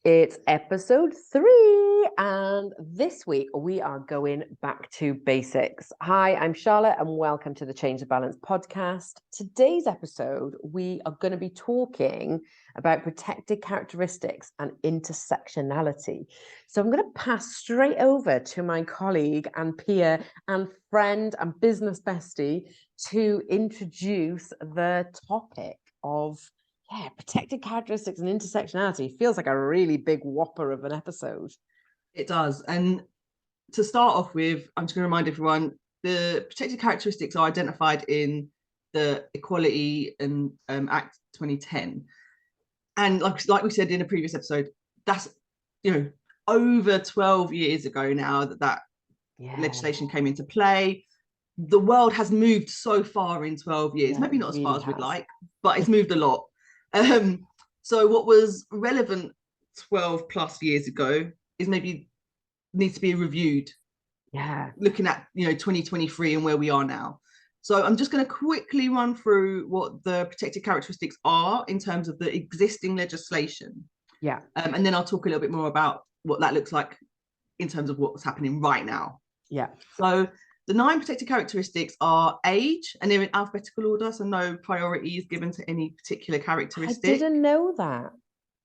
It's episode 3, and this week we are going back to basics. Hi, I'm Charlotte, and welcome to the Change the Balance podcast. Today's episode, we are going to be talking about protected characteristics and intersectionality. So I'm going to pass straight over to my colleague and peer and friend and business bestie to introduce the topic of protected characteristics and intersectionality. Feels like a really big whopper of an episode. It does. And to start off with, I'm just going to remind everyone, the protected characteristics are identified in the Equality and Act 2010. And like we said in a previous episode, that's, over 12 years ago now that legislation came into play. The world has moved so far in 12 years, maybe not as far as we'd like, but it's moved a lot. So what was relevant 12 plus years ago is maybe needs to be reviewed. Looking at 2023 and where we are now. So I'm just going to quickly run through what the protected characteristics are in terms of the existing legislation. And then I'll talk a little bit more about what that looks like in terms of what's happening right now. So the 9 protected characteristics are age, and they're in alphabetical order, so no priority is given to any particular characteristic. I didn't know that.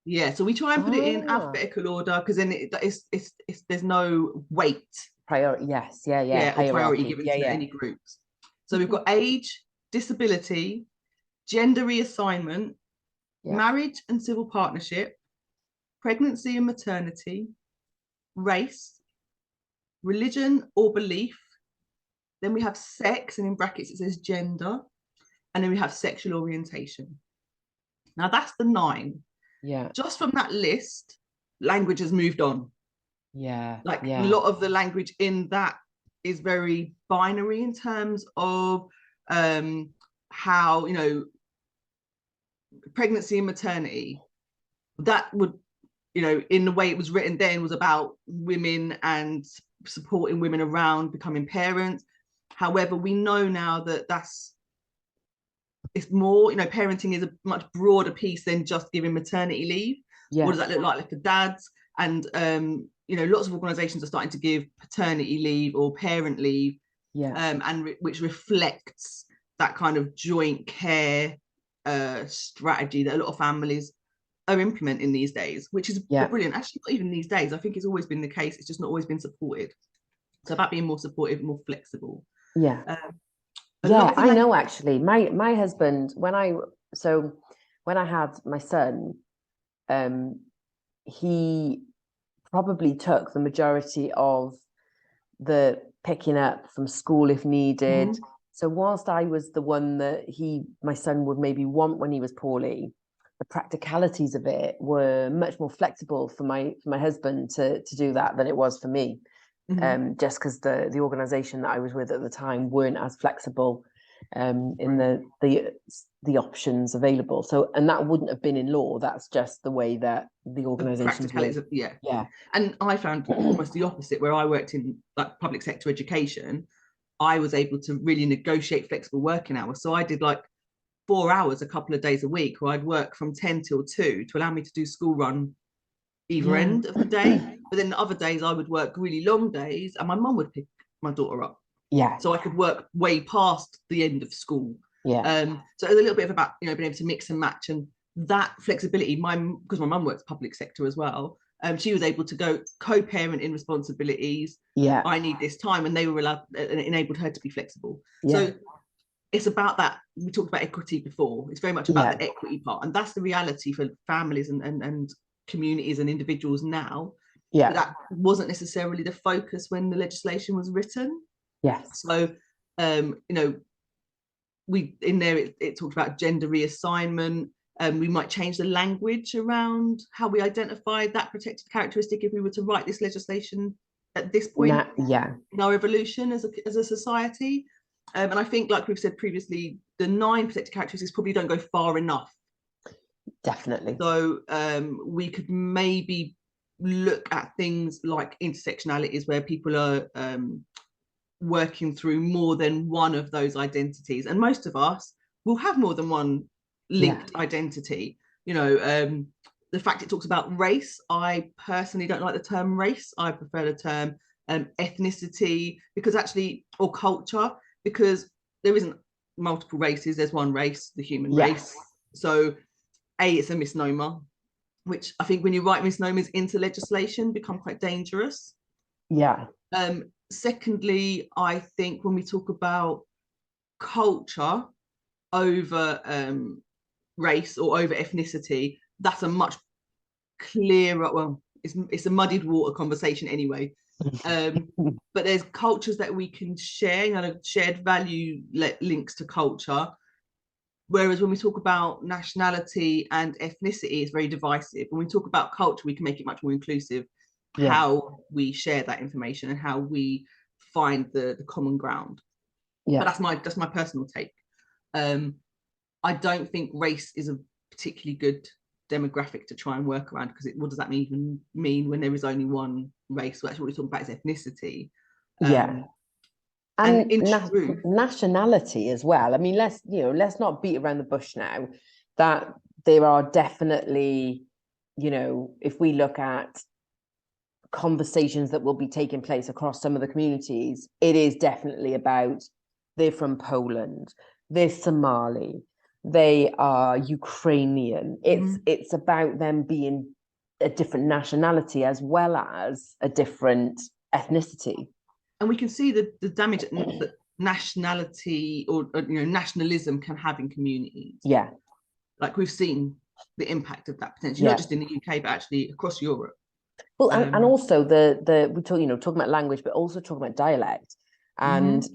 Yeah, so we try and put it in alphabetical order because then it's there's no weight. Priority, yes, or priority given to any groups. So we've got age, disability, gender reassignment, marriage and civil partnership, pregnancy and maternity, race, religion or belief. Then we have sex, and in brackets it says gender, and then we have sexual orientation. Now that's the 9. Just from that list, language has moved on. A lot of the language in that is very binary in terms of how, pregnancy and maternity, that would, in the way it was written then, was about women and supporting women around becoming parents. However, we know now that it's more, parenting is a much broader piece than just giving maternity leave. What does that look like for dads? And lots of organizations are starting to give paternity leave or parent leave, which reflects that kind of joint care strategy that a lot of families are implementing these days, which is brilliant. Actually, not even these days. I think it's always been the case. It's just not always been supported. So about being more supportive, more flexible. I know, actually. My husband, when I had my son, he probably took the majority of the picking up from school if needed. So whilst I was the one that my son would maybe want when he was poorly, the practicalities of it were much more flexible for my husband to do that than it was for me. Just because the organization that I was with at the time weren't as flexible in the options available. So, and that wouldn't have been in law. That's just the way that the organizations work. And I found almost the opposite. Where I worked in like public sector education, I was able to really negotiate flexible working hours. So I did like 4 hours a couple of days a week, where I'd work from 10 till 2 to allow me to do school run either end of the day. But then the other days I would work really long days, and my mum would pick my daughter up. So I could work way past the end of school. So it's a little bit about, being able to mix and match, and that flexibility, because my mum works public sector as well, she was able to go co-parent in responsibilities. I need this time, and they were allowed and enabled her to be flexible. So it's about that. We talked about equity before. It's very much about the equity part, and that's the reality for families and communities and individuals now. But that wasn't necessarily the focus when the legislation was written. So we in there it talked about gender reassignment. We might change the language around how we identify that protected characteristic if we were to write this legislation at this point in our evolution as a society. And I think, like we've said previously, the 9 protected characteristics probably don't go far enough. Definitely. So we could maybe look at things like intersectionalities, where people are working through more than one of those identities, and most of us will have more than one linked identity. the fact it talks about race, I personally don't like the term race. I prefer the term ethnicity, because actually, or culture, because there isn't multiple races. There's one race, the human race. So it's a misnomer, which I think when you write misnomers into legislation become quite dangerous. Secondly, I think when we talk about culture over race or over ethnicity, that's a much clearer, well, it's a muddied water conversation anyway. But there's cultures that we can share, you know, shared value links to culture. Whereas when we talk about nationality and ethnicity, it's very divisive. When we talk about culture, we can make it much more inclusive, how we share that information and how we find the common ground. But that's my personal take. I don't think race is a particularly good demographic to try and work around, because what does that even mean when there is only one race? So actually what we're talking about is ethnicity. And nationality as well. I mean, let's not beat around the bush now, that there are definitely, you know, if we look at conversations that will be taking place across some of the communities, it is definitely about, they're from Poland, they're Somali, they are Ukrainian. It's about them being a different nationality as well as a different ethnicity. And we can see the damage that nationality or nationalism can have in communities. Like we've seen the impact of that potentially, not just in the UK, but actually across Europe. Well, and also we talk, talking about language, but also talking about dialect. And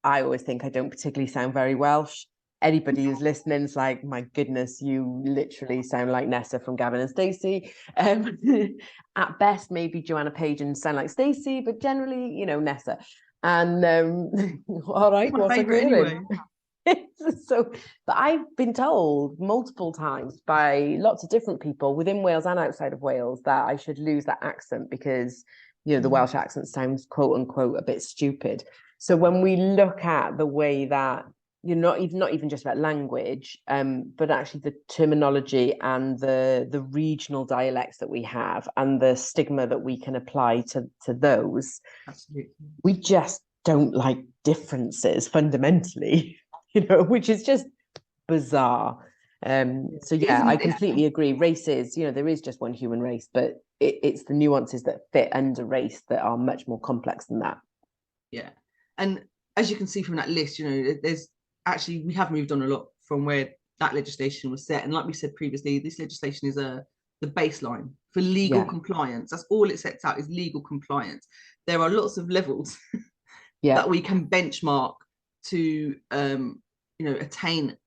I always think I don't particularly sound very Welsh. Anybody who's listening is like, my goodness, you literally sound like Nessa from Gavin and Stacey. At best, maybe Joanna Page and sound like Stacey, but generally, Nessa. And all right, what's I hearing? So, but I've been told multiple times by lots of different people within Wales and outside of Wales that I should lose that accent because, the Welsh accent sounds quote unquote a bit stupid. So when we look at the way that not even just about language, but actually the terminology and the regional dialects that we have and the stigma that we can apply to those, absolutely, we just don't like differences fundamentally, which is just bizarre. So yeah, I completely agree. Race is, there is just one human race, but it's the nuances that fit under race that are much more complex than that. Yeah, and as you can see from that list, there's actually, we have moved on a lot from where that legislation was set. And like we said previously, this legislation is the baseline for legal compliance. That's all it sets out, is legal compliance. There are lots of levels that we can benchmark to attain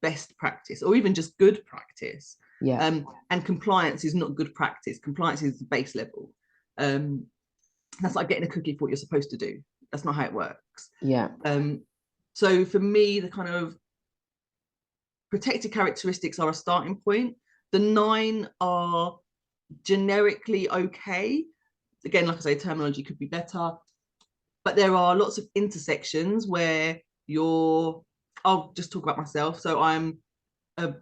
best practice or even just good practice. And compliance is not good practice. Compliance is the base level. That's like getting a cookie for what you're supposed to do. That's not how it works. So for me, the kind of protected characteristics are a starting point. The 9 are generically okay. Again, like I say, terminology could be better, but there are lots of intersections where I'll just talk about myself. So I'm a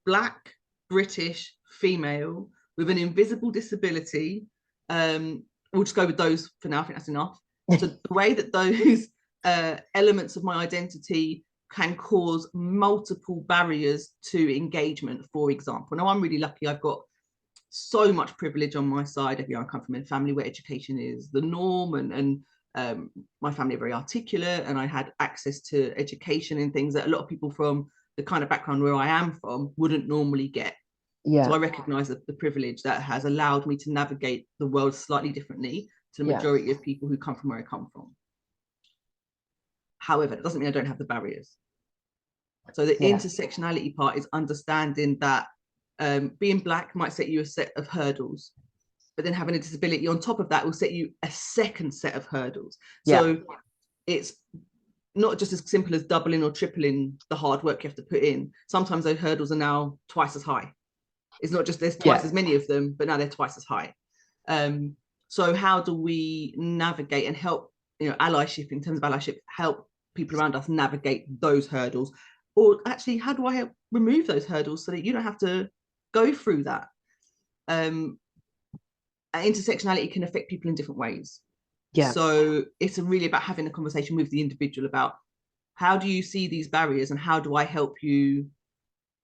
Black British female with an invisible disability. We'll just go with those for now. I think that's enough. So the way that those elements of my identity can cause multiple barriers to engagement, for example. Now, I'm really lucky. I've got so much privilege on my side. I come from a family where education is the norm, and my family are very articulate, and I had access to education and things that a lot of people from the kind of background where I am from wouldn't normally get. So I recognize the privilege that has allowed me to navigate the world slightly differently to the majority of people who come from where I come from. However, it doesn't mean I don't have the barriers. So the intersectionality part is understanding that being Black might set you a set of hurdles, but then having a disability on top of that will set you a second set of hurdles. So it's not just as simple as doubling or tripling the hard work you have to put in. Sometimes those hurdles are now twice as high. It's not just there's twice as many of them, but now they're twice as high. So how do we navigate and help, allyship, in terms of allyship, help people around us navigate those hurdles? Or actually, how do I help remove those hurdles so that you don't have to go through that. Intersectionality can affect people in different ways. Yeah. So it's really about having a conversation with the individual about how do you see these barriers and how do I help you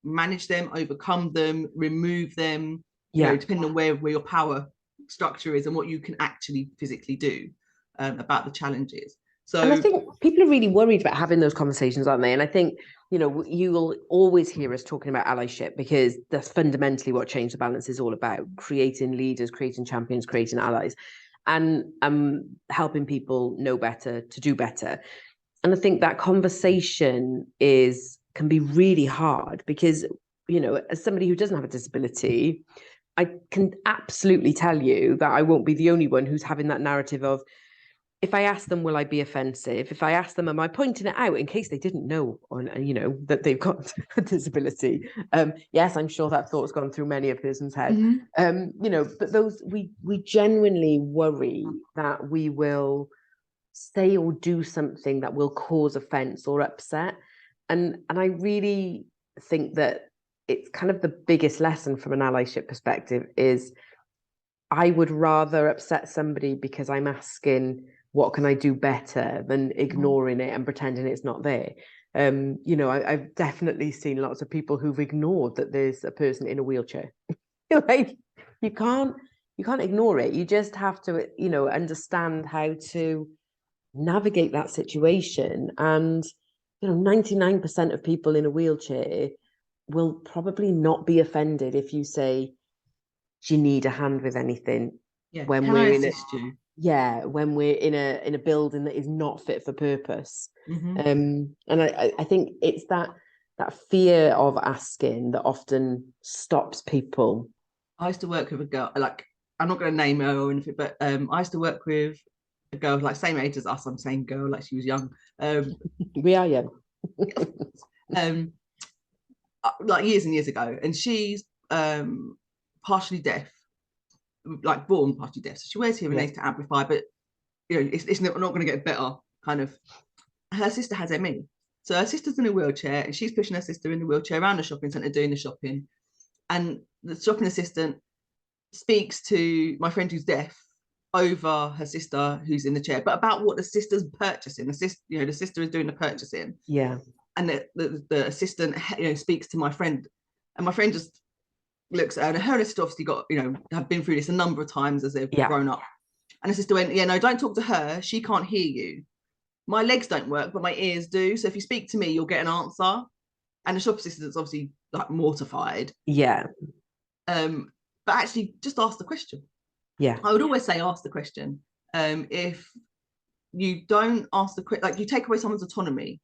manage them, overcome them, remove them, Yeah. depending on where your power structure is and what you can actually physically do about the challenges. So, and I think people are really worried about having those conversations, aren't they? And I think, you will always hear us talking about allyship, because that's fundamentally what Change the Balance is all about: creating leaders, creating champions, creating allies, and helping people know better to do better. And I think that conversation can be really hard because, as somebody who doesn't have a disability, I can absolutely tell you that I won't be the only one who's having that narrative of, if I ask them, will I be offensive? If I ask them, am I pointing it out in case they didn't know, or that they've got a disability? Yes, I'm sure that thought's gone through many a person's head. But those we genuinely worry that we will say or do something that will cause offense or upset, and I really think that it's kind of the biggest lesson from an allyship perspective is, I would rather upset somebody because I'm asking, what can I do better, than ignoring it and pretending it's not there. I've definitely seen lots of people who've ignored that there's a person in a wheelchair. Like, you can't ignore it. You just have to, understand how to navigate that situation. And 99% of people in a wheelchair will probably not be offended if you say, do you need a hand with anything? yeah, When can we're I in assist you? yeah, when we're in a building that is not fit for purpose. Mm-hmm. And I think it's that fear of asking that often stops people. I used to work with a girl, like, I'm not going to name her or anything, but I used to work with a girl like same age as us. I'm saying girl like she was young. We are young. um, like years and years ago, and she's partially deaf, like born partially deaf. So she wears hearing aids to amplify, but it's not going to get better. Kind of. Her sister has ME, so her sister's in a wheelchair, and she's pushing her sister in the wheelchair around the shopping centre doing the shopping, and the shopping assistant speaks to my friend who's deaf over her sister who's in the chair, but about what the sister's purchasing. The sister is doing the purchasing. Yeah. And the assistant, speaks to my friend, and my friend just looks at her. And her sister obviously have been through this a number of times as they've grown up. And the sister went, yeah, no, don't talk to her. She can't hear you. My legs don't work, but my ears do. So if you speak to me, you'll get an answer. And the shop assistant's obviously like mortified. Yeah. But actually just ask the question. Yeah. I would always say ask the question. If you don't ask the question, like, you take away someone's autonomy.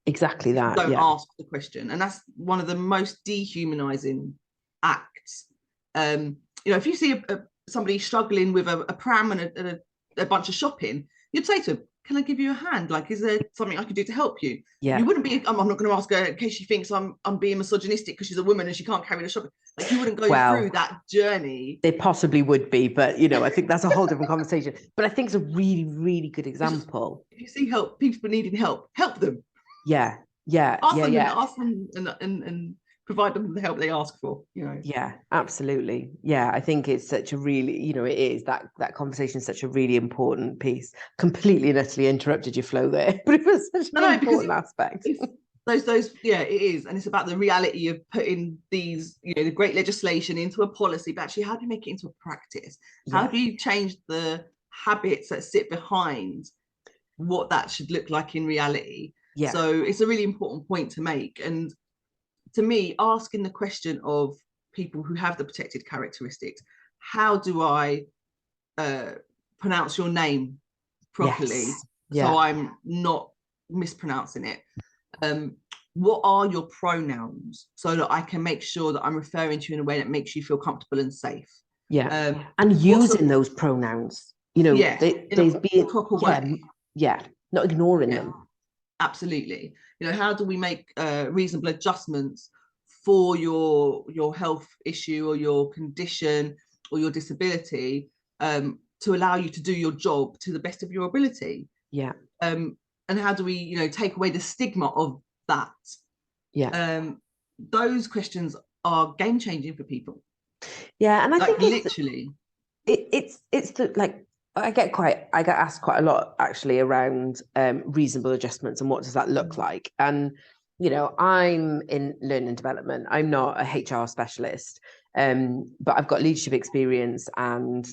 Exactly that. Don't Yeah. ask the question. And that's one of the most dehumanizing acts. If you see somebody struggling with a pram and a bunch of shopping, you'd say to them, can I give you a hand? Like, is there something I can do to help you? Yeah. You wouldn't be, I'm not going to ask her in case she thinks I'm being misogynistic because she's a woman and she can't carry the shopping. Like, you wouldn't go through that journey. They possibly would be, but I think that's a whole different conversation. But I think it's a really, really good example. If you see people needing help them. Yeah. Ask them and provide them the help they ask for. Yeah, absolutely. Yeah, I think it's such a really, it is that conversation is such a really important piece. Completely and utterly interrupted your flow there, but it was such an important aspect. It is, and it's about the reality of putting these, the great legislation into a policy, but actually, how do you make it into a practice? How do you change the habits that sit behind what that should look like in reality? Yeah. So it's a really important point to make. And to me, asking the question of people who have the protected characteristics, how do I pronounce your name properly, so I'm not mispronouncing it? What are your pronouns, so that I can make sure that I'm referring to you in a way that makes you feel comfortable and safe? And using those pronouns, there's being proper way. Not ignoring them. Absolutely. How do we make reasonable adjustments for your health issue or your condition or your disability, to allow you to do your job to the best of your ability? And how do we take away the stigma of that? Those questions are game changing for people. Yeah, and I Like think literally, it's the like I get asked quite a lot actually around reasonable adjustments and what does that look like. And I'm in learning development. I'm not a HR specialist, but I've got leadership experience, and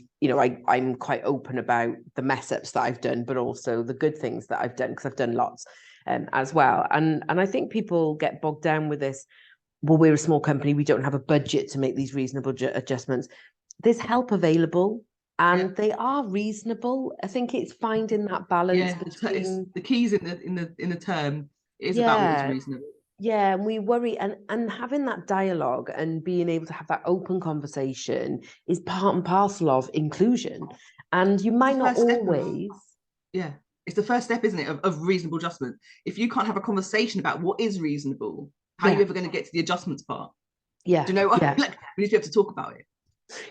I'm quite open about the mess ups that I've done, but also the good things that I've done, because I've done lots as well. And I think people get bogged down with this. Well, we're a small company, we don't have a budget to make these reasonable adjustments. There's help available, and they are reasonable. I think it's finding that balance it's between the keys in the term is about what is yeah, reasonable. yeah, and we worry, and having that dialogue and being able to have that open conversation is part and parcel of inclusion. And you might not always. It's the first step, isn't it, of reasonable adjustment. If you can't have a conversation about what is reasonable, how are you ever going to get to the adjustments part? Yeah, Do you know what? yeah. Like, we need to be able to talk about it.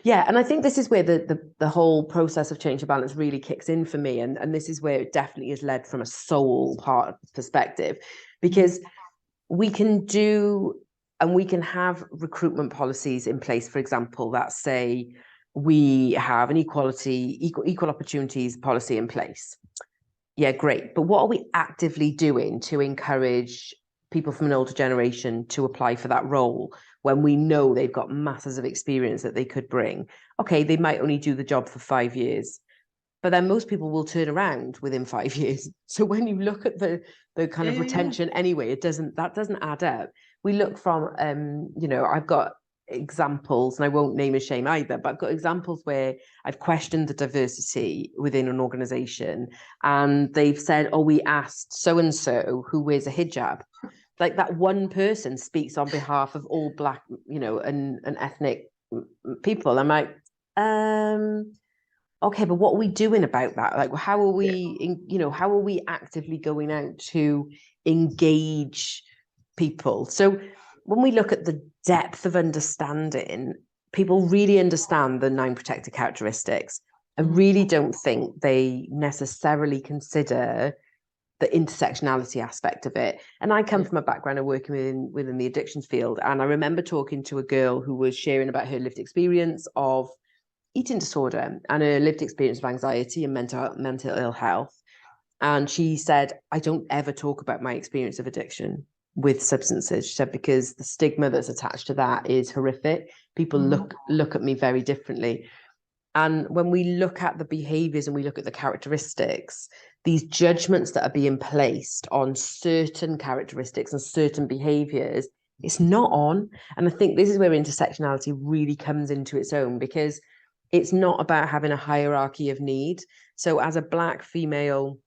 Yeah, and I think this is where the whole process of change of balance really kicks in for me, and this is where it definitely is led from a soul part perspective, because we can do and we can have recruitment policies in place, for example, that say we have an equal opportunities policy in place. Yeah, great. But what are we actively doing to encourage people from an older generation to apply for that role when we know they've got masses of experience that they could bring? Okay, they might only do the job for 5 years, but then most people will turn around within 5 years. So when you look at the kind of retention anyway, that doesn't add up. We look from I've got examples, and I won't name and shame either, but I've got examples where I've questioned the diversity within an organization, and they've said, oh, we asked so and so who wears a hijab. Like, that one person speaks on behalf of all Black, and ethnic people. I'm like, okay, but what are we doing about that? Like, how are how are we actively going out to engage people? So when we look at the depth of understanding, people really understand the 9 protected characteristics. I really don't think they necessarily consider the intersectionality aspect of it. And I come from a background of working within the addictions field. And I remember talking to a girl who was sharing about her lived experience of eating disorder and her lived experience of anxiety and mental ill health. And she said, I don't ever talk about my experience of addiction with substances. She said, because the stigma that's attached to that is horrific. People look at me very differently. And when we look at the behaviors and we look at the characteristics, these judgments that are being placed on certain characteristics and certain behaviors, it's not on. And I think this is where intersectionality really comes into its own, because it's not about having a hierarchy of need. So as a Black female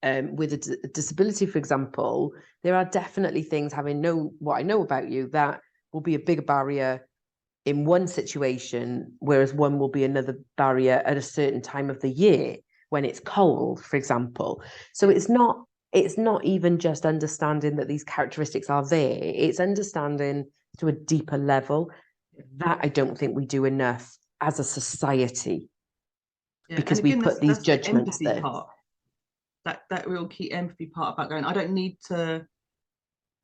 with a disability, for example, there are definitely things, having known what I know about you, that will be a bigger barrier in one situation, whereas one will be another barrier at a certain time of the year when it's cold, for example. So it's not even just understanding that these characteristics are there. It's understanding to a deeper level that I don't think we do enough as a society, because we put these judgments the empathy part. That real key empathy part about going, I don't need to,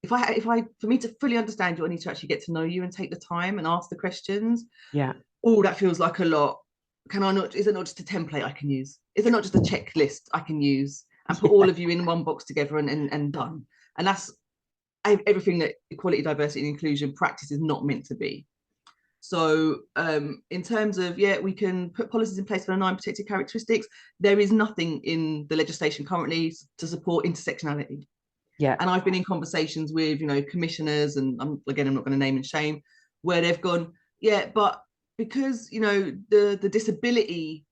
if I for me to fully understand you, I need to actually get to know you and take the time and ask the questions. Yeah. Oh, that feels like a lot. Is it not just a template I can use? Is it not just a checklist I can use and put all of you in one box together and done? And that's everything that equality, diversity, and inclusion practice is not meant to be. So in terms of, we can put policies in place for the 9 protected characteristics. There is nothing in the legislation currently to support intersectionality. Yeah. And I've been in conversations with, commissioners, and I'm not going to name and shame, where they've gone, but because, the disability,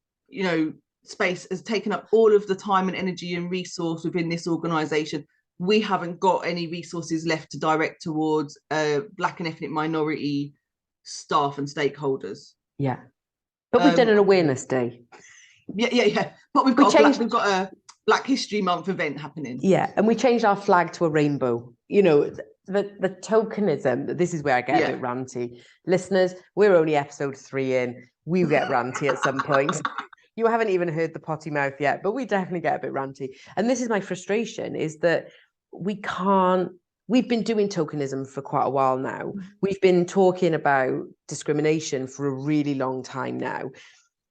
space has taken up all of the time and energy and resource within this organisation, we haven't got any resources left to direct towards Black and ethnic minority staff and stakeholders. Yeah. But we've done an awareness day. Yeah. But we've got a Black History Month event happening. Yeah, and we changed our flag to a rainbow. The tokenism, this is where I get a bit ranty. Listeners, we're only episode 3 in. We get ranty at some point. You haven't even heard the potty mouth yet, but we definitely get a bit ranty. And this is my frustration, is that we can't we've been doing tokenism for quite a while now. We've been talking about discrimination for a really long time now.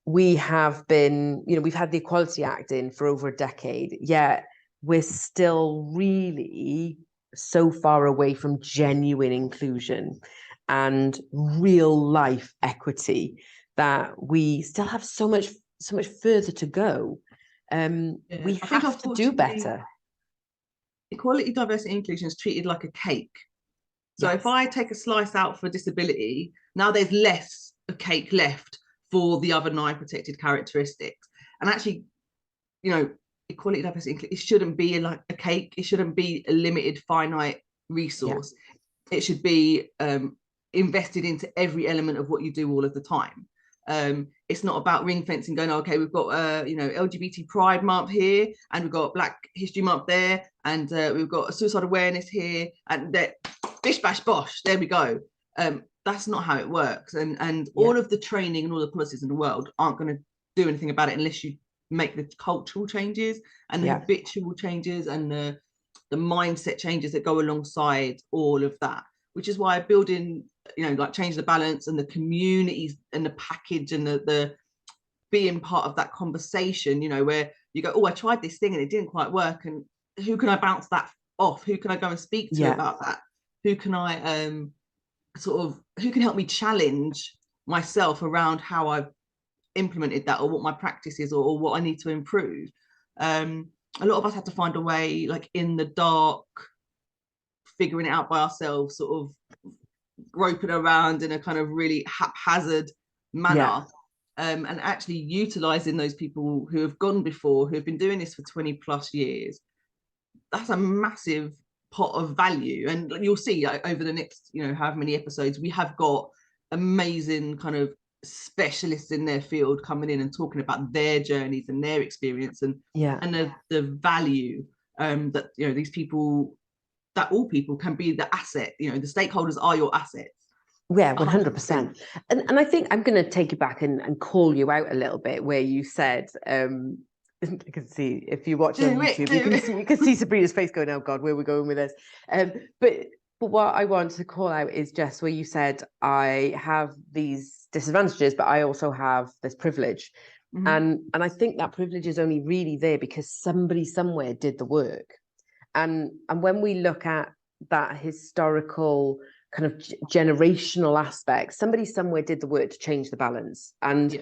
We have been, we've had the Equality Act in for over a decade, yet we're still really so far away from genuine inclusion and real life equity that we still have so much further to go. We have to do better. Equality, diversity, inclusion is treated like a cake. So if I take a slice out for disability, now there's less of cake left for the other 9 protected characteristics. And actually, equality, diversity, inclusion, it shouldn't be like a cake. It shouldn't be a limited, finite resource. It should be invested into every element of what you do all of the time. It's not about ring fencing, going, okay, we've got LGBT Pride Month here, and we've got Black History Month there, and we've got a suicide awareness here, and that bish bash bosh, there we go. That's not how it works. And all of the training and all the policies in the world aren't going to do anything about it unless you make the cultural changes and the habitual changes and the mindset changes that go alongside all of that, which is why building, like Change the Balance and the communities and the package and the being part of that conversation, where you go, oh, I tried this thing and it didn't quite work, and who can I bounce that off? Who can I go and speak to about that? Who can I who can help me challenge myself around how I've implemented that, or what my practice is, or what I need to improve. A lot of us had to find a way, like in the dark, figuring it out by ourselves, sort of groping around in a kind of really haphazard manner, and actually utilizing those people who have gone before, who have been doing this for 20 plus years. That's a massive pot of value, and you'll see over the next however many episodes, we have got amazing kind of specialists in their field coming in and talking about their journeys and their experience, and the value that these people, that all people can be the asset. The stakeholders are your assets. 100%. And I think I'm going to take you back and call you out a little bit where you said, you can see, if you watch on YouTube, you can see Sabrina's face going, oh God, where are we going with this? But what I want to call out is just where you said, I have these disadvantages, but I also have this privilege. And I think that privilege is only really there because somebody somewhere did the work. And when we look at that historical kind of generational aspect, somebody somewhere did the work to change the balance. And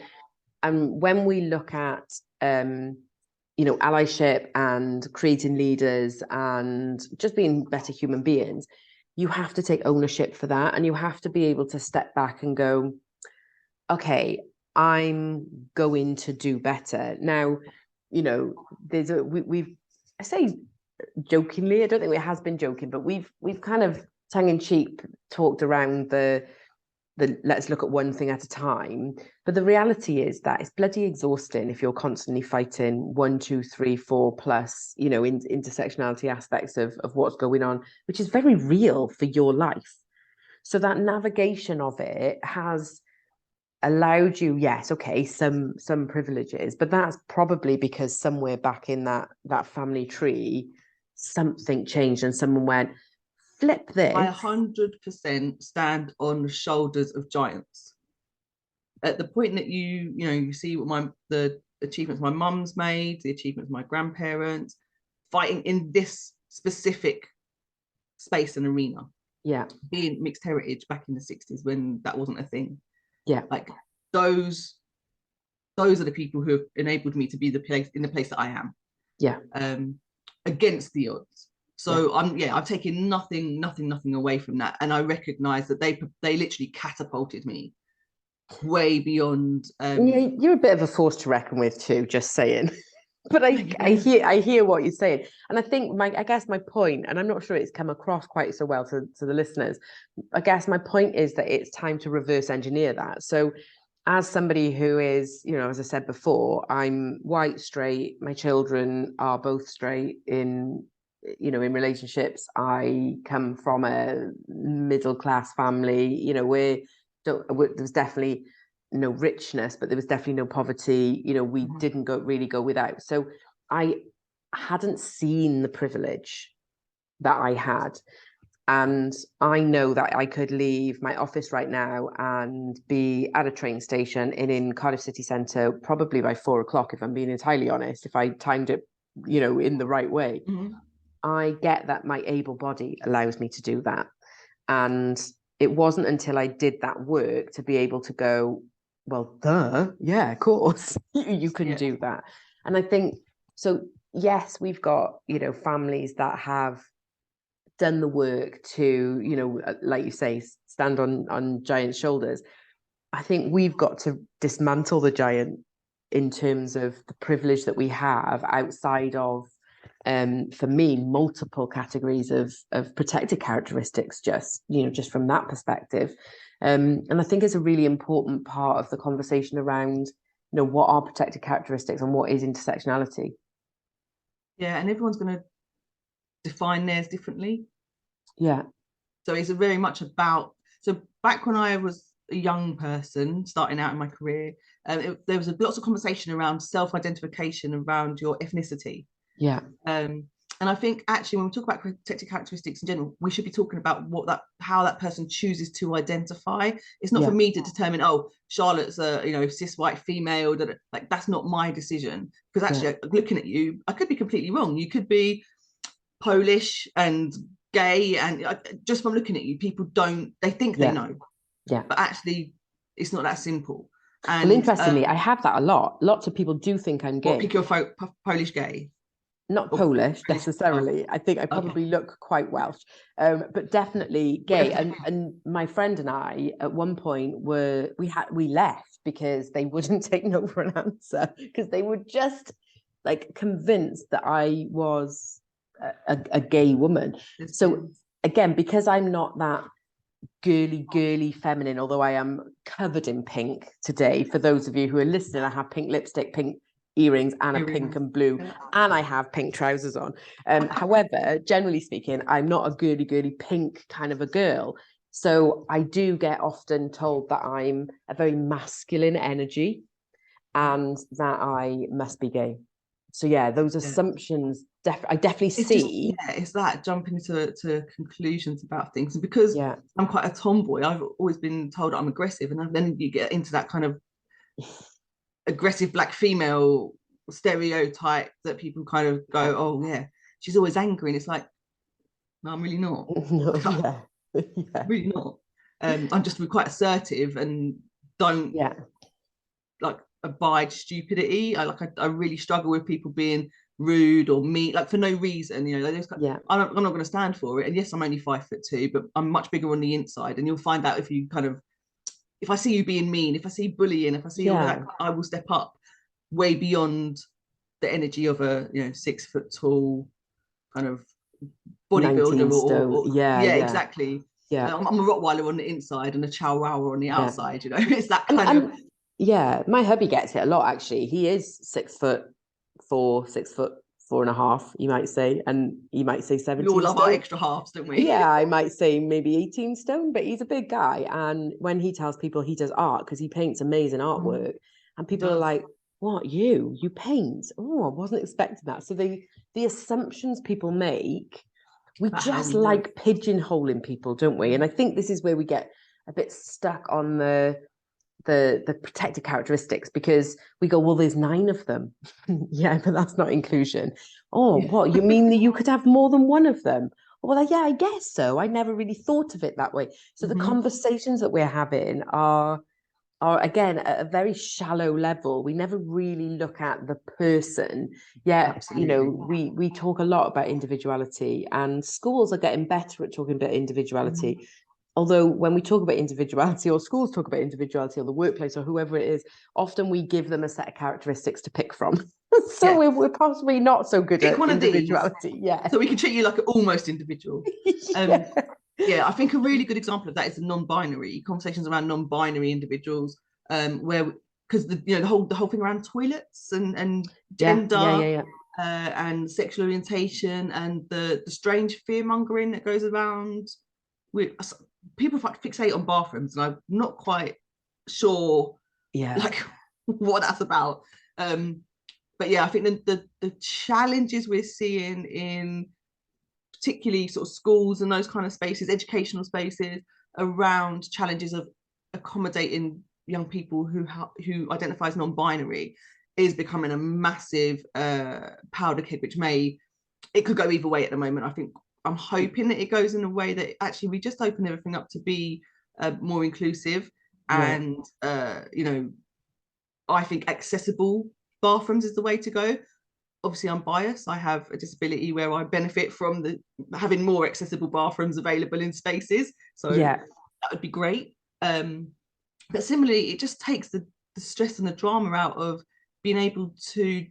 when we look at allyship and creating leaders and just being better human beings, you have to take ownership for that, and you have to be able to step back and go, okay, I'm going to do better. Now, there's I say jokingly, I don't think it has been joking, but we've kind of tongue-in-cheek talked around the let's look at one thing at a time. But the reality is that it's bloody exhausting if you're constantly fighting 1, 2, 3, 4 plus, intersectionality aspects of what's going on, which is very real for your life. So that navigation of it has allowed you, yes, okay, some privileges, but that's probably because somewhere back in that family tree, something changed and someone went, flip this. I 100% stand on the shoulders of giants. At the point that you see what the achievements my mum's made, the achievements of my grandparents, fighting in this specific space and arena. Being mixed heritage back in the 60s when that wasn't a thing. Like those are the people who have enabled me to be in the place that I am. Against the odds. So I've taken nothing away from that, and I recognize that they literally catapulted me way beyond. You're a bit of a force to reckon with too, just saying. But I hear what you're saying, and I think I guess my point, and I'm not sure it's come across quite so well to the listeners. I guess my point is that it's time to reverse engineer that. So, as somebody who is, as I said before, I'm white, straight. My children are both straight in relationships. I come from a middle class family. There was definitely no richness, but there was definitely no poverty. We didn't really go without. So I hadn't seen the privilege that I had. And I know that I could leave my office right now and be at a train station in Cardiff city centre probably by 4 o'clock, if I'm being entirely honest, if I timed it, in the right way. Mm-hmm. I get that my able body allows me to do that. And it wasn't until I did that work to be able to go, well, duh, yeah, of course, you can do that. And I think, so yes, we've got, families that have done the work to, like you say, stand on giant shoulders. I think we've got to dismantle the giant in terms of the privilege that we have outside of, for me, multiple categories of protected characteristics, just from that perspective. And I think it's a really important part of the conversation around, what are protected characteristics and what is intersectionality. Yeah, and everyone's going to define theirs differently. Yeah. So it's very much about, so back when I was a young person starting out in my career, there was lots of conversation around self-identification around your ethnicity. Yeah. And I think actually when we talk about protected characteristics in general, we should be talking about how that person chooses to identify. It's not for me to determine, oh, Charlotte's a cis white female, like that's not my decision. Because actually looking at you, I could be completely wrong. You could be Polish and gay, and just from looking at you, people they think they know. Yeah. But actually it's not that simple. And well, interestingly, I have that a lot. Lots of people do think I'm gay. Pick your Polish gay. Not Polish necessarily. I think I probably look quite Welsh, but definitely gay. And my friend and I, at one point, we left because they wouldn't take no for an answer, because they were just like convinced that I was a gay woman. So again, because I'm not that girly feminine, although I am covered in pink today. For those of you who are listening, I have pink lipstick, pink earrings, and a pink and blue, and I have pink trousers on. However, generally speaking, I'm not a girly pink kind of a girl. So I do get often told that I'm a very masculine energy and that I must be gay. So yeah, those assumptions, I definitely see. It's that jumping to conclusions about things. And because I'm quite a tomboy, I've always been told I'm aggressive, and then you get into that kind of aggressive black female stereotype that people kind of go, oh yeah, she's always angry, and it's like, no, I'm really not. No, really not. I'm just quite assertive and don't like abide stupidity. I really struggle with people being rude or mean, like for no reason. I'm not going to stand for it. And yes, I'm only 5'2", but I'm much bigger on the inside. And you'll find out if I see you being mean, if I see bullying, if I see all that, I will step up way beyond the energy of a 6 foot tall kind of bodybuilder or exactly. I'm a Rottweiler on the inside and a Chihuahua on the outside. It's that kind of. My hubby gets it a lot, actually. He is 6'4", 6'4.5", you might say, and you might say 17 We all love stone. our extra halves, don't we? Yeah, I might say maybe 18 stone, but he's a big guy. And when he tells people he does art, because he paints amazing artwork, and people are like, what, you paint? Oh, I wasn't expecting that. So the assumptions people make, we just like pigeonholing people, don't we? And I think this is where we get a bit stuck on the protected characteristics, because we go, well, there's 9 of them. Yeah, but that's not inclusion. Oh, what, you mean that you could have more than one of them? Well, yeah, I guess so. I never really thought of it that way. So the conversations that we're having are again at a very shallow level. We never really look at the person. Yet, we talk a lot about individuality, and schools are getting better at talking about individuality. Although when we talk about individuality, or schools talk about individuality, or the workplace, or whoever it is, often we give them a set of characteristics to pick from. So we're possibly not so good at individuality. Yeah. So we can treat you like an almost individual. I think a really good example of that is the non-binary conversations around non-binary individuals, where because the whole thing around toilets and gender and sexual orientation and the strange fear mongering that goes around. People fixate on bathrooms, and I'm not quite sure like what that's about. But I think the challenges we're seeing in particularly sort of schools and those kind of spaces, educational spaces, around challenges of accommodating young people who identify as non-binary is becoming a massive powder keg, which it could go either way at the moment. I think I'm hoping that it goes in a way that actually we just open everything up to be more inclusive and I think accessible bathrooms is the way to go. Obviously, I'm biased. I have a disability where I benefit from having more accessible bathrooms available in spaces. So that would be great. But similarly, it just takes the stress and the drama out of being able to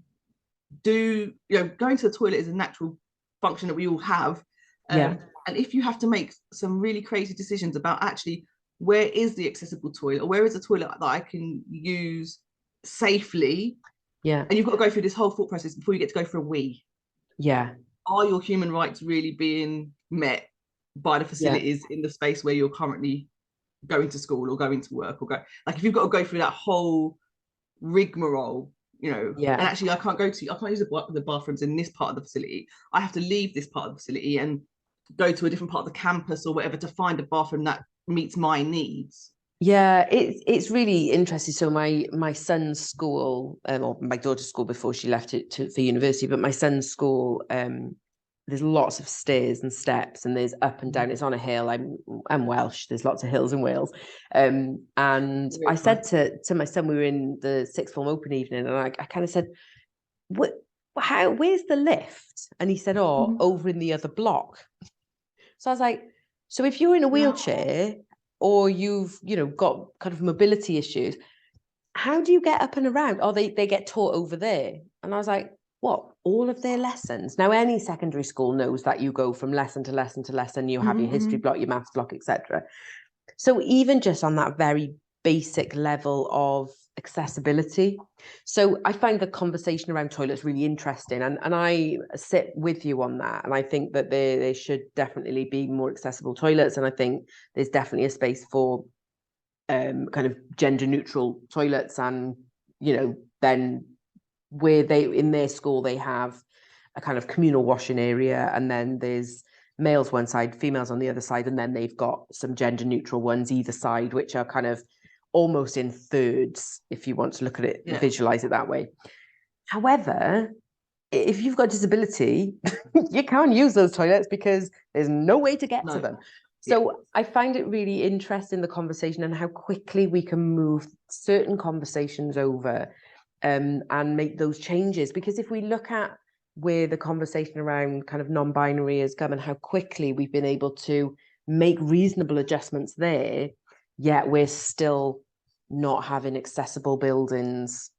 going to the toilet is a natural function that we all have. And if you have to make some really crazy decisions about actually where is the accessible toilet, or where is the toilet that I can use safely, and you've got to go through this whole thought process before you get to go for a wee. Are your human rights really being met by the facilities in the space where you're currently going to school or going to work, or if you've got to go through that whole rigmarole, and actually I can't use the bathrooms in this part of the facility. I have to leave this part of the facility and go to a different part of the campus or whatever to find a bathroom that meets my needs. It's really interesting. So my son's school, or my daughter's school before she left it for university, but my son's school, there's lots of stairs and steps, and there's up and down. It's on a hill. I'm Welsh. There's lots of hills in Wales. And I said to my son, we were in the sixth form open evening, and I kind of said, where's the lift? And he said, over in the other block. So I was like, so if you're in a wheelchair or you've, got kind of mobility issues, how do you get up and around? Oh, they get taught over there. And I was like, what? All of their lessons? Now, any secondary school knows that you go from lesson to lesson to lesson. You have your history block, your maths block, etc. So even just on that very basic level of accessibility. So I find the conversation around toilets really interesting, and I sit with you on that. And I think that there should definitely be more accessible toilets, and I think there's definitely a space for kind of gender neutral toilets, and then where they in their school they have a kind of communal washing area, and then there's males one side, females on the other side, and then they've got some gender neutral ones either side, which are kind of almost in thirds, if you want to look at it, visualize it that way. However, if you've got disability, you can't use those toilets because there's no way to get to them. So I find it really interesting, the conversation, and how quickly we can move certain conversations over and make those changes. Because if we look at where the conversation around kind of non-binary has come and how quickly we've been able to make reasonable adjustments there, yet we're still not having accessible buildings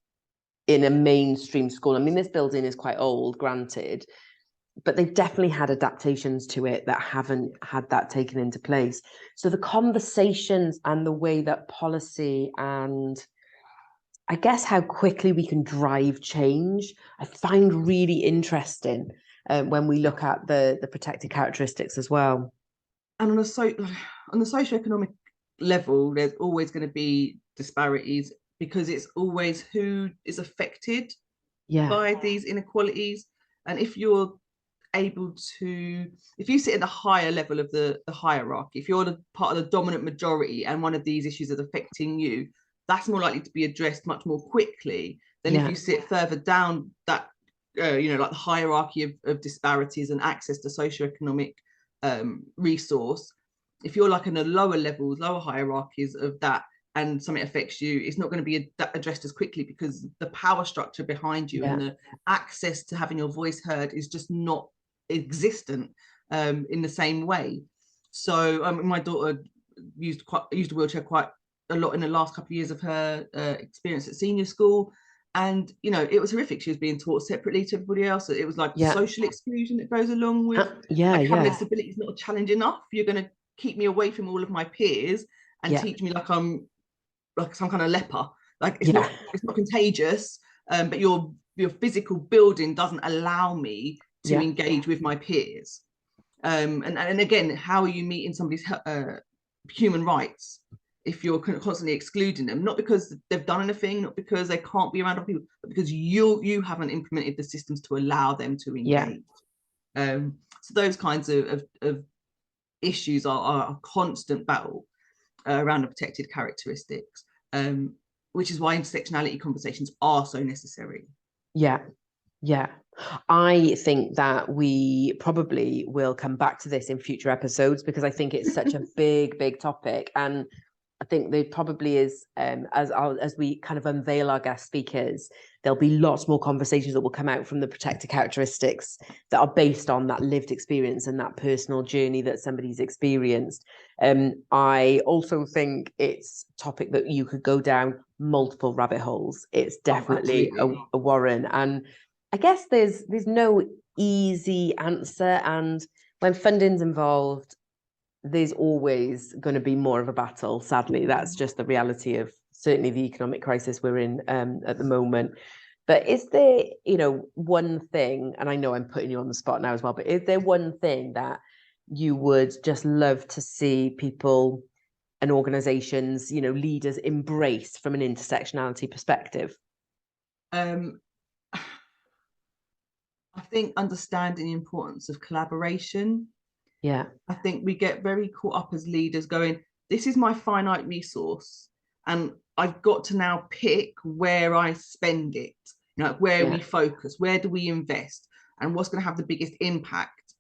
in a mainstream school. I mean, this building is quite old, granted, but they've definitely had adaptations to it that haven't had that taken into place. So the conversations and the way that policy and I guess how quickly we can drive change, I find really interesting when we look at the protected characteristics as well. And on the socioeconomic level, there's always going to be disparities because it's always who is affected by these inequalities. And if you sit in the higher level of the hierarchy, if you're part of the dominant majority and one of these issues is affecting you, that's more likely to be addressed much more quickly than if you sit further down that, like the hierarchy of disparities and access to socioeconomic resource. If you're like in the lower levels, lower hierarchies of that, and something affects you, it's not going to be addressed as quickly because the power structure behind you and the access to having your voice heard is just not existent in the same way. So my daughter used a wheelchair quite a lot in the last couple of years of her experience at senior school. And, it was horrific. She was being taught separately to everybody else. It was like social exclusion that goes along with having a disability is not a challenge enough. You're going to keep me away from all of my peers and teach me like I'm like some kind of leper. Like it's not contagious, but your physical building doesn't allow me to engage with my peers. And again, how are you meeting somebody's human rights if you're constantly excluding them, not because they've done anything, not because they can't be around other people, but because you haven't implemented the systems to allow them to engage. So those kinds of issues are a constant battle around the protected characteristics, which is why intersectionality conversations are so necessary. Yeah. I think that we probably will come back to this in future episodes, because I think it's such a big topic. And I think there probably is, as we kind of unveil our guest speakers, there'll be lots more conversations that will come out from the protected characteristics that are based on that lived experience and that personal journey that somebody's experienced. I also think it's a topic that you could go down multiple rabbit holes. It's definitely a Warren. And I guess there's no easy answer. And when funding's involved, there's always going to be more of a battle. Sadly, that's just the reality of certainly the economic crisis we're in at the moment. But is there, one thing, and I know I'm putting you on the spot now as well, but is there one thing that you would just love to see people and organizations, leaders embrace from an intersectionality perspective? I think understanding the importance of collaboration. Yeah. I think we get very caught up as leaders going, this is my finite resource, and I've got to now pick where I spend it, where we focus, where do we invest, and what's going to have the biggest impact,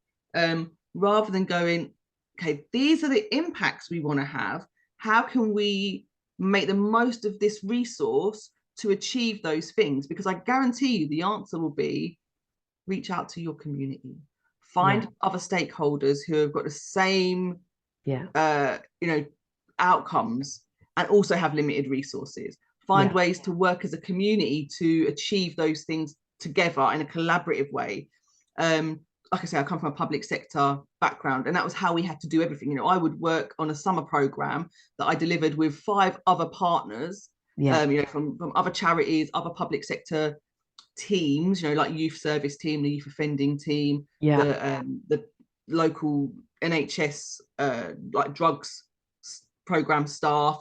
rather than going, okay, these are the impacts we want to have. How can we make the most of this resource to achieve those things? Because I guarantee you the answer will be, reach out to your community, find other stakeholders who have got the same outcomes and also have limited resources. Find ways to work as a community to achieve those things together in a collaborative way. Like I say, I come from a public sector background, and that was how we had to do everything. I would work on a summer program that I delivered with 5 other partners, from other charities, other public sector teams, like youth service team, the youth offending team, the local NHS like drugs program staff,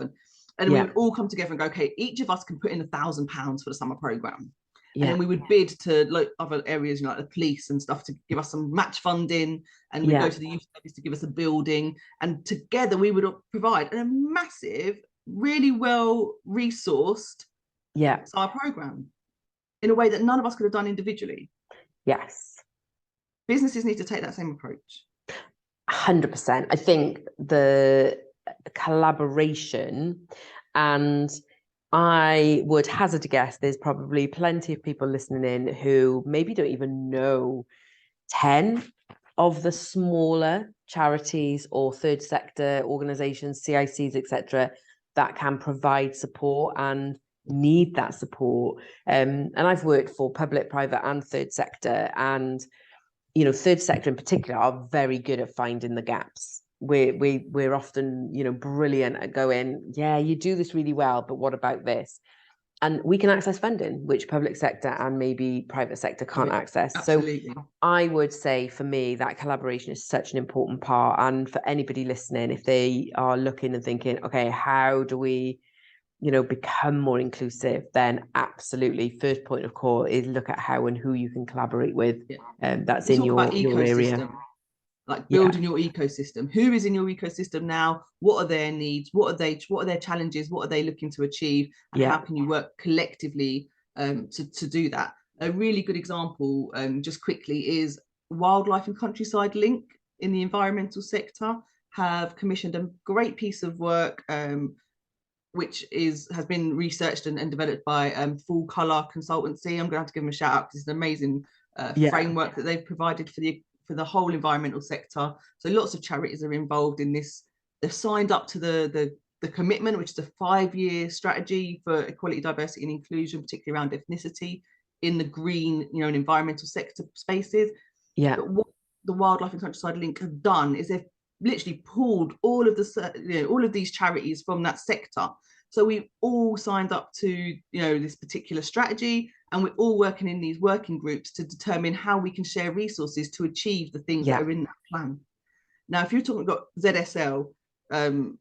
and we would all come together and go, okay, each of us can put in £1,000 for the summer program. And then we would bid to other areas, like the police and stuff, to give us some match funding, and we'd go to the youth service to give us a building, and together we would provide a massive, really well resourced summer program in a way that none of us could have done individually. Yes. Businesses need to take that same approach. 100%. I think the collaboration, and I would hazard a guess there's probably plenty of people listening in who maybe don't even know 10 of the smaller charities or third sector organizations, CICs, etc., that can provide support and need that support. And I've worked for public, private, and third sector, and third sector in particular are very good at finding the gaps. We're often brilliant at going, you do this really well, but what about this? And we can access funding, which public sector and maybe private sector can't access. Absolutely. So I would say, for me, that collaboration is such an important part. And for anybody listening, if they are looking and thinking, okay, how do we become more inclusive, then absolutely first point of call is look at how and who you can collaborate with. That's in your area. Like building your ecosystem. Who is in your ecosystem now? What are their needs? What are their challenges? What are they looking to achieve? And how can you work collectively to do that? A really good example, just quickly, is Wildlife and Countryside Link in the environmental sector have commissioned a great piece of work, which has been researched and developed by Full Colour Consultancy. I'm going to have to give them a shout out because it's an amazing framework that they've provided for the whole environmental sector. So lots of charities are involved in this. They've signed up to the commitment, which is a 5-year strategy for equality, diversity, and inclusion, particularly around ethnicity in the green, and environmental sector spaces. But what the Wildlife and Countryside Link have done is they've literally pulled all of these charities from that sector. So we've all signed up to this particular strategy, and we're all working in these working groups to determine how we can share resources to achieve the things that are in that plan. Now, if you're talking about ZSL, all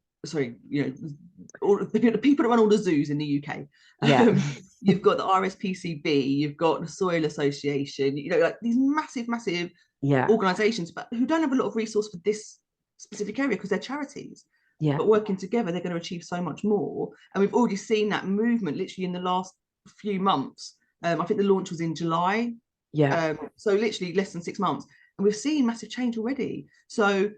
the people that run all the zoos in the UK, you've got the RSPCB, you've got the Soil Association, like these massive organizations, but who don't have a lot of resource for this specific area because they're charities. But working together, they're going to achieve so much more. And we've already seen that movement literally in the last few months. I think the launch was in July. So literally less than 6 months. And we've seen massive change already. So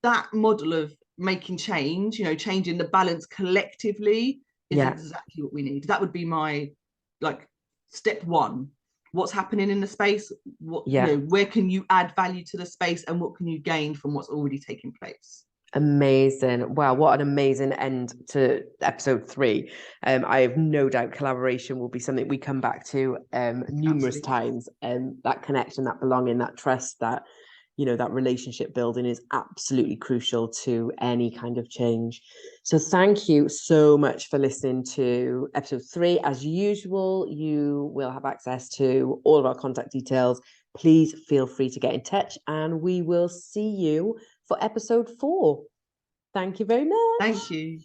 that model of making change, you know, changing the balance collectively is exactly what we need. That would be my step one. What's happening in the space? What you know, where can you add value to the space, and what can you gain from what's already taking place? Amazing. Wow, what an amazing end to episode 3. I have no doubt collaboration will be something we come back to numerous times. That connection, that belonging, that trust, that, you know, that relationship building is absolutely crucial to any kind of change. So thank you so much for listening to episode 3. As usual, you will have access to all of our contact details. Please feel free to get in touch, and we will see you for episode 4. Thank you very much. Thank you.